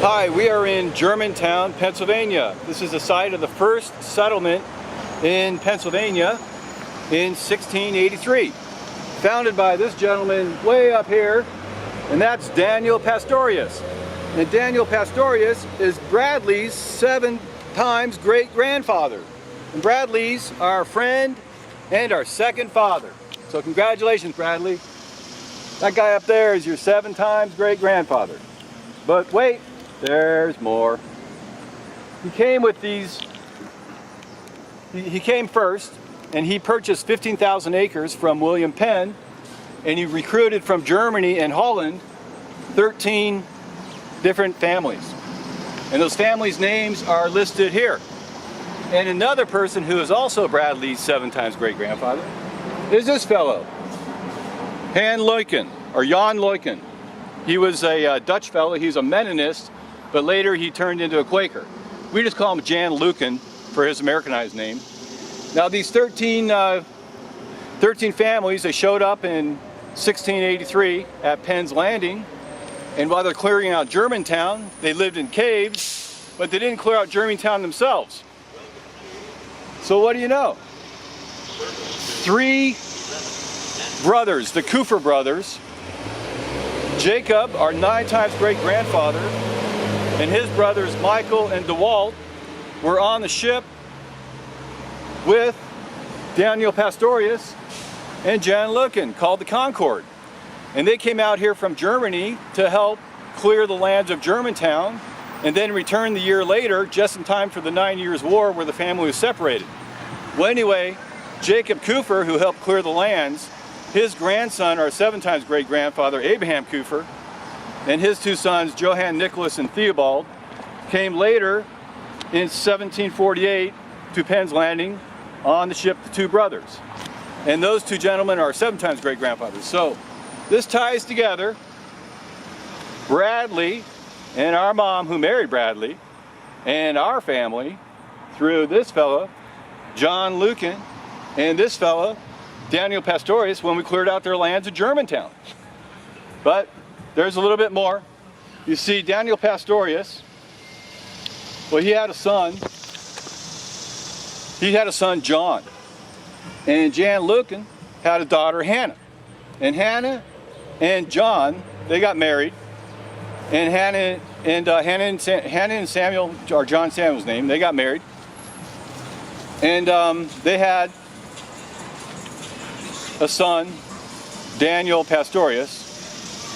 Hi, we are in Germantown, Pennsylvania. This is the site of the first settlement in Pennsylvania in 1683. Founded by this gentleman way up here, and that's Daniel Pastorius. And Daniel Pastorius is Bradley's 7 times great-grandfather. And Bradley's our friend and our second father. So congratulations, Bradley. That guy up there is your 7 times great-grandfather. But wait, there's more. He came with these, he came first, and he purchased 15,000 acres from William Penn, and he recruited from Germany and Holland 13 different families. And those families' names are listed here. And another person who is also Bradley's 7 times great-grandfather is this fellow, Jan Luyken. He was a Dutch fellow. He was a Mennonist, but later he turned into a Quaker. We just call him Jan Luyken for his Americanized name. Now these 13 families, they showed up in 1683 at Penn's Landing, and while they're clearing out Germantown, they lived in caves, but they didn't clear out Germantown themselves. So what do you know? 3 brothers, the Kufer brothers, Jacob, our 9 times great-grandfather, and his brothers Michael and DeWalt were on the ship with Daniel Pastorius and Jan Luyken, called the Concord. And they came out here from Germany to help clear the lands of Germantown, and then returned the year later, just in time for the 9 Years' War, where the family was separated. Well, anyway, Jacob Kufer, who helped clear the lands, his grandson, our 7 times great-grandfather, Abraham Kufer, and his 2 sons, Johann Nicholas and Theobald, came later in 1748 to Penn's Landing on the ship The Two Brothers. And those 2 gentlemen are 7 times great-grandfathers. So this ties together Bradley and our mom, who married Bradley, and our family through this fellow, John Luyken, and this fellow, Daniel Pastorius, when we cleared out their lands of Germantown. But there's a little bit more. You see, Daniel Pastorius, well, he had a son, John. And Jan Luyken had a daughter, Hannah. And Hannah and John, they got married. And Hannah and Samuel, or John Samuel's name, they got married. And they had a son, Daniel Pastorius,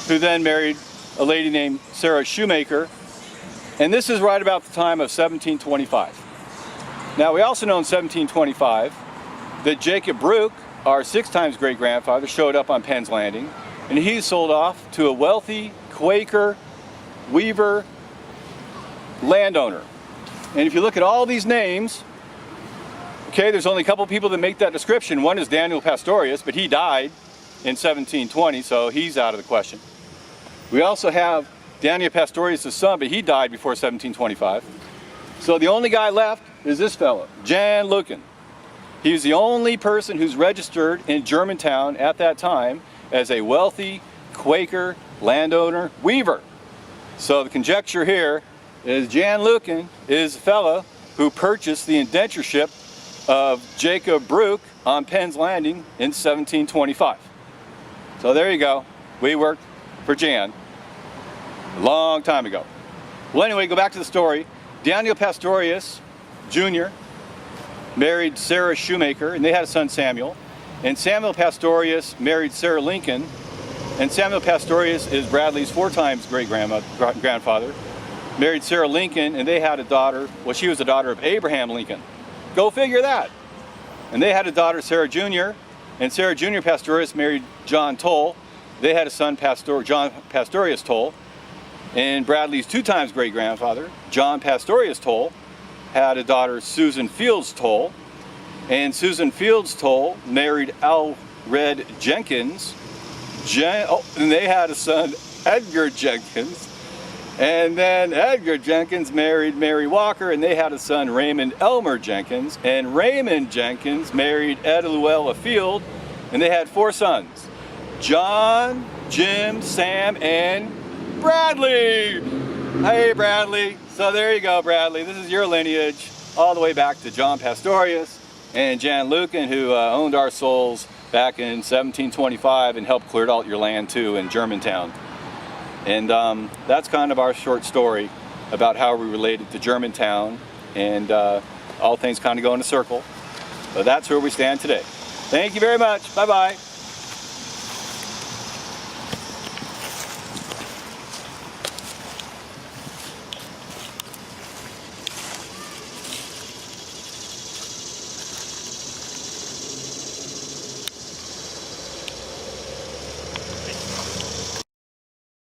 who then married a lady named Sarah Shoemaker. And this is right about the time of 1725. Now, we also know in 1725 that Jacob Brook, our 6 times great-grandfather, showed up on Penn's Landing, and he sold off to a wealthy Quaker weaver landowner. And if you look at all these names, okay, there's only a couple people that make that description. One is Daniel Pastorius, but he died in 1720, so he's out of the question. We also have Daniel Pastorius' son, but he died before 1725. So the only guy left is this fellow, Jan Luyken. He was the only person who's registered in Germantown at that time as a wealthy Quaker landowner weaver. So the conjecture here is Jan Luyken is the fellow who purchased the indentureship of Jacob Brook on Penn's Landing in 1725. So there you go. We worked for Jan a long time ago. Well, anyway, go back to the story. Daniel Pastorius Jr. married Sarah Shoemaker, and they had a son, Samuel. And Samuel Pastorius married Sarah Lincoln. And Samuel Pastorius is Bradley's 4 times great-grandfather. Married Sarah Lincoln, and they had a daughter. Well, she was the daughter of Abraham Lincoln. Go figure that. And they had a daughter, Sarah Jr., and Sarah Jr. Pastorius married John Toll. They had a son, John Pastorius Toll. And Bradley's 2 times great-grandfather, John Pastorius Toll, had a daughter, Susan Fields Toll. And Susan Fields Toll married Alred Jenkins. And they had a son, Edgar Jenkins. And then Edgar Jenkins married Mary Walker, and they had a son, Raymond Elmer Jenkins. And Raymond Jenkins married Etta Luella Field, and they had 4 sons, John, Jim, Sam, and Bradley. Hey Bradley, so there you go Bradley, this is your lineage all the way back to John Pastorius and Jan Lucan, who owned our souls back in 1725 and helped clear out your land too in Germantown. And that's kind of our short story about how we related to Germantown, and all things kind of go in a circle. But that's where we stand today. Thank you very much. Bye-bye.